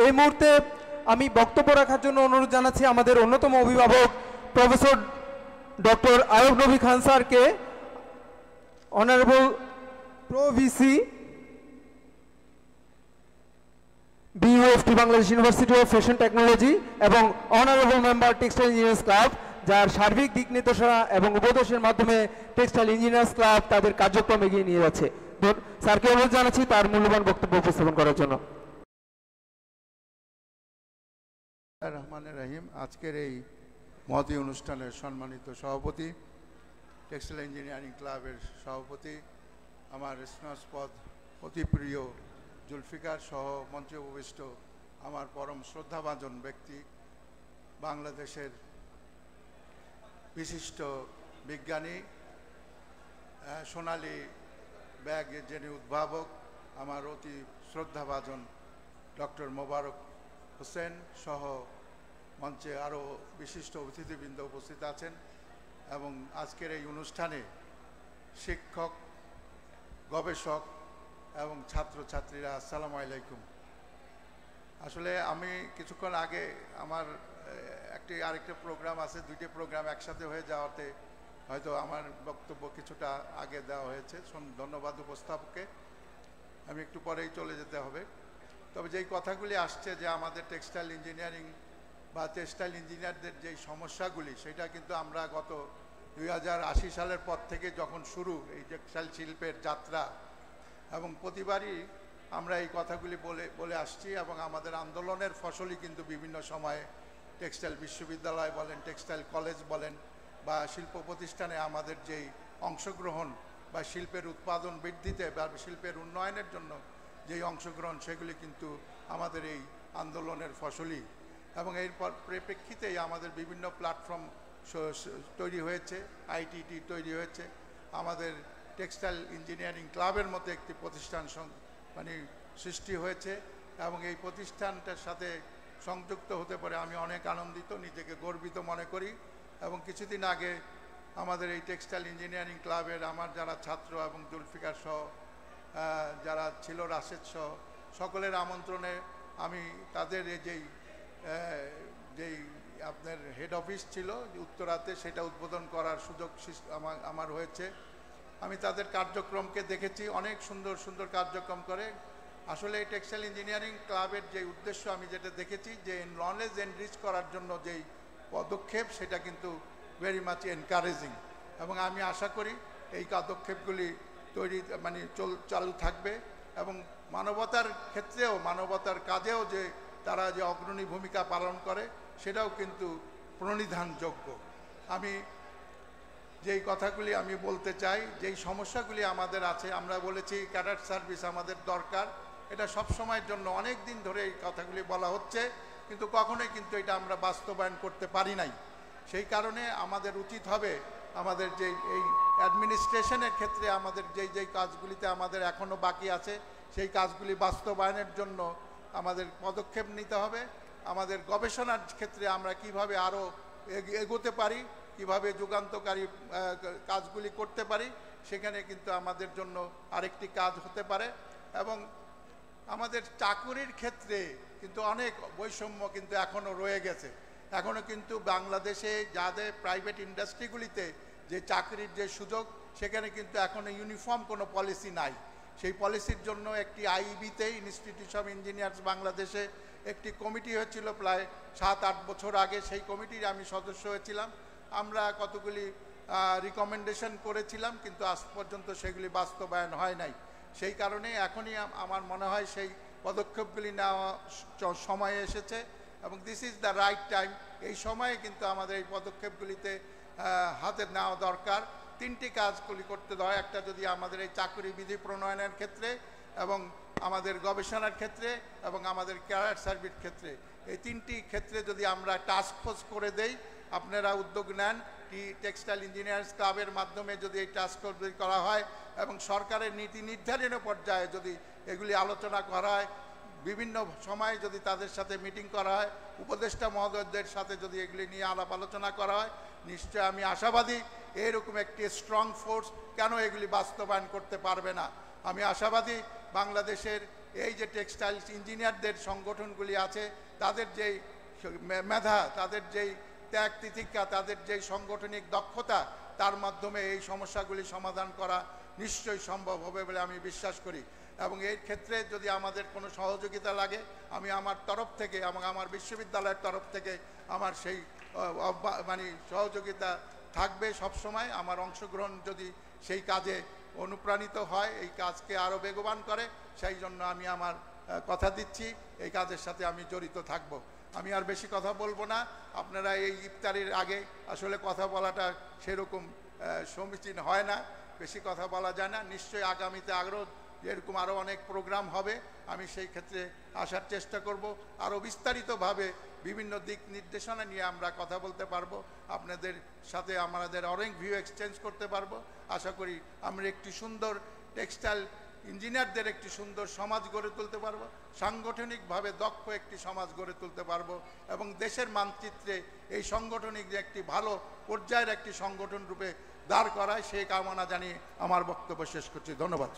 এই মুহূর্তে আমি বক্তব্য রাখার জন্য অনুরোধ জানাচ্ছি আমাদের অন্যতম অভিভাবক প্রফেসর ডক্টর আয়ুব নবী খান স্যারকে। Honourable pro VC BUFT Bangladesh university of fashion technology এবং honourable member textile engineers club, যার সার্বিক দিক নির্দেশনা এবং উপদেশের মাধ্যমে টেক্সটাইল ইঞ্জিনিয়ার্স ক্লাব তাদের কার্যক্রম এগিয়ে নিয়ে যাচ্ছে। স্যারকে অনুরোধ জানাচ্ছি তার মূল্যবান বক্তব্য উপস্থাপন করার জন্য। রহমানুর রহিম। আজকের এই মহতী অনুষ্ঠানের সম্মানিত সভাপতি, টেক্সটাইল ইঞ্জিনিয়ারিং ক্লাবের সভাপতি, আমার স্নেহাস্পদ অতি প্রিয় জুলফিকার সহ মঞ্চে উপবিষ্ট আমার পরম শ্রদ্ধাভাজন ব্যক্তি, বাংলাদেশের বিশিষ্ট বিজ্ঞানী, সোনালী ব্যাগ যিনি উদ্ভাবক, আমার অতি শ্রদ্ধাভাজন ডক্টর মোবারক হোসেন সহ মঞ্চে আরও বিশিষ্ট অতিথিবৃন্দ উপস্থিত আছেন এবং আজকের এই অনুষ্ঠানে শিক্ষক, গবেষক এবং ছাত্রছাত্রীরা, আসসালামু আলাইকুম। আসলে আমি কিছুক্ষণ আগে আমার আরেকটা প্রোগ্রাম আছে, দুইটি প্রোগ্রাম একসাথে হয়ে যাওয়াতে হয়তো আমার বক্তব্য কিছুটা আগে দেওয়া হয়েছে। ধন্যবাদ উপস্থাপককে, আমি একটু পরেই চলে যেতে হবে। তবে যেই কথাগুলি আসছে যে আমাদের টেক্সটাইল ইঞ্জিনিয়ারিং বা টেক্সটাইল ইঞ্জিনিয়ারদের যেই সমস্যাগুলি, সেটা কিন্তু আমরা গত 2080 সালের পর থেকে যখন শুরু এই টেক্সটাইল শিল্পের যাত্রা, এবং প্রতিবারই আমরা এই কথাগুলি বলে আসছি এবং আমাদের আন্দোলনের ফসলই কিন্তু বিভিন্ন সময়ে টেক্সটাইল বিশ্ববিদ্যালয় বলেন, টেক্সটাইল কলেজ বলেন বা শিল্প প্রতিষ্ঠানে আমাদের যেই অংশগ্রহণ বা শিল্পের উৎপাদন বৃদ্ধিতে বা শিল্পের উন্নয়নের জন্য যেই অংশগ্রহণ, সেগুলি কিন্তু আমাদের এই আন্দোলনের ফসলই। এবং এর পরিপ্রেক্ষিতেই আমাদের বিভিন্ন প্ল্যাটফর্ম তৈরি হয়েছে, আইটিটি তৈরি হয়েছে, আমাদের টেক্সটাইল ইঞ্জিনিয়ারিং ক্লাবের মতো একটি প্রতিষ্ঠান সৃষ্টি হয়েছে এবং এই প্রতিষ্ঠানটার সাথে সংযুক্ত হতে পারে আমি অনেক আনন্দিত, নিজেকে গর্বিত মনে করি। এবং কিছুদিন আগে আমাদের এই টেক্সটাইল ইঞ্জিনিয়ারিং ক্লাবের আমার যারা ছাত্র এবং জুলফিকার সহ যারা ছিল, রাশেদ সহ সকলের আমন্ত্রণে আমি তাদের যেই আপনার হেড অফিস ছিল উত্তরাতে, সেটা উদ্বোধন করার সুযোগ আমার হয়েছে। আমি তাদের কার্যক্রমকে দেখেছি, অনেক সুন্দর সুন্দর কার্যক্রম করে। আসলে এই টেক্সটাইল ইঞ্জিনিয়ারিং ক্লাবের যে উদ্দেশ্য আমি যেটা দেখেছি, যে নলেজ এনরিচ করার জন্য যেই পদক্ষেপ, সেটা কিন্তু ভেরি মাচ এনকারেজিং এবং আমি আশা করি এই পদক্ষেপগুলি চালু থাকবে এবং মানবতার ক্ষেত্রেও, মানবতার কাজেও যে তারা যে অগ্রণী ভূমিকা পালন করে, সেটাও কিন্তু প্রণিধানযোগ্য। আমি যেই কথাগুলি আমি বলতে চাই, যেই সমস্যাগুলি আমাদের আছে, আমরা বলেছি ক্যাডার সার্ভিস আমাদের দরকার, এটা সব সময়ের জন্য অনেক দিন ধরে এই কথাগুলি বলা হচ্ছে, কিন্তু কখনোই কিন্তু এটা আমরা বাস্তবায়ন করতে পারি নাই। সেই কারণে আমাদের উচিত হবে আমাদের যে এই অ্যাডমিনিস্ট্রেশনের ক্ষেত্রে আমাদের যেই কাজগুলিতে আমাদের এখনও বাকি আছে, সেই কাজগুলি বাস্তবায়নের জন্য আমাদের পদক্ষেপ নিতে হবে। আমাদের গবেষণার ক্ষেত্রে আমরা কিভাবে আরও এগোতে পারি, কিভাবে যুগান্তকারী কাজগুলি করতে পারি, সেখানে কিন্তু আমাদের জন্য আরেকটি কাজ হতে পারে। এবং আমাদের চাকুরির ক্ষেত্রে কিন্তু অনেক বৈষম্য কিন্তু এখনও রয়ে গেছে। এখনও কিন্তু বাংলাদেশে যাদের প্রাইভেট ইন্ডাস্ট্রিগুলিতে যে চাকরির যে সুযোগ, সেখানে কিন্তু এখনও ইউনিফর্ম কোনো পলিসি নাই। সেই পলিসির জন্য একটি আইবিতে, ইনস্টিটিউট অফ ইঞ্জিনিয়ার্স বাংলাদেশে একটি কমিটি হয়েছিল প্রায় 7-8 বছর আগে। সেই কমিটির আমি সদস্য হয়েছিলাম। আমরা কতগুলি রিকমেন্ডেশন করেছিলাম, কিন্তু আজ পর্যন্ত সেগুলি বাস্তবায়ন হয় নাই। সেই কারণে এখনই আমার মনে হয় সেই পদক্ষেপগুলি নেওয়া সময় এসেছে এবং this is the right time. এই সময়ে কিন্তু আমাদের এই পদক্ষেপগুলিতে হাতে নেওয়া দরকার। 3টি কাজগুলি করতে হয়, একটা যদি আমাদের এই চাকরি বিধি প্রণয়নের ক্ষেত্রে এবং আমাদের গবেষণার ক্ষেত্রে এবং আমাদের ক্যারিয়ার সার্ভিস ক্ষেত্রে, এই 3টি ক্ষেত্রে যদি আমরা টাস্ক ফোর্স করে দেই, আপনারা উদ্যোগ নেন, টেক্সটাইল ইঞ্জিনিয়ার্স ক্লাবের মাধ্যমে যদি এই টাস্ক ফোর্স করা হয় এবং সরকারের নীতি নির্ধারণের পর্যায়ে যদি এগুলি আলোচনা করা হয়, বিভিন্ন সময়ে যদি তাদের সাথে মিটিং করা হয়, উপদেষ্টা মহোদয়দের সাথে যদি এগুলি নিয়ে আলাপ আলোচনা করা হয়, নিশ্চয় আমি আশাবাদী এরকম একটি স্ট্রং ফোর্স কেন এগুলি বাস্তবায়ন করতে পারবে না। আমি আশাবাদী বাংলাদেশের এই যে টেক্সটাইল ইঞ্জিনিয়ারদের সংগঠনগুলি আছে, তাদের যেই মেধা, তাদের যেই ত্যাগ তিতিক্ষা, তাদের যেই সাংগঠনিক দক্ষতা, তার মাধ্যমে এই সমস্যাগুলি সমাধান করা নিশ্চয়ই সম্ভব হবে বলে আমি বিশ্বাস করি। এবং এই ক্ষেত্রে যদি আমাদের কোনো সহযোগিতা লাগে, আমি আমার তরফ থেকে এবং আমার বিশ্ববিদ্যালয়ের তরফ থেকে আমার সেই মানে সহযোগিতা থাকবে সবসময়। আমার অংশগ্রহণ যদি সেই কাজে অনুপ্রাণিত হয়, এই কাজকে আরও বেগবান করে, সেই জন্য আমি আমার কথা দিচ্ছি এই কাজের সাথে আমি জড়িত থাকব। আমি আর বেশি কথা বলবো না। আপনারা এই ইফতারির আগে আসলে কথা বলাটা সেরকম সমীচীন হয় না, বেশি কথা বলা যায় না। নিশ্চয়ই আগামীতে এরকম আরও অনেক প্রোগ্রাম হবে, আমি সেই ক্ষেত্রে আসার চেষ্টা করব। আরও বিস্তারিতভাবে বিভিন্ন দিক নির্দেশনা নিয়ে আমরা কথা বলতে পারবো, আপনাদের সাথে আমাদের অনেক ভিউ এক্সচেঞ্জ করতে পারবো। আশা করি আমরা একটি সুন্দর টেক্সটাইল ইঞ্জিনিয়ারদের একটি সুন্দর সমাজ গড়ে তুলতে পারবো, সাংগঠনিকভাবে দক্ষ একটি সমাজ গড়ে তুলতে পারবো, এবং দেশের মানচিত্রে এই সাংগঠনিক যে একটি ভালো পর্যায়ের একটি সংগঠন রূপে দাঁড় করায় সেই কামনা জানিয়ে আমার বক্তব্য শেষ করছি। ধন্যবাদ।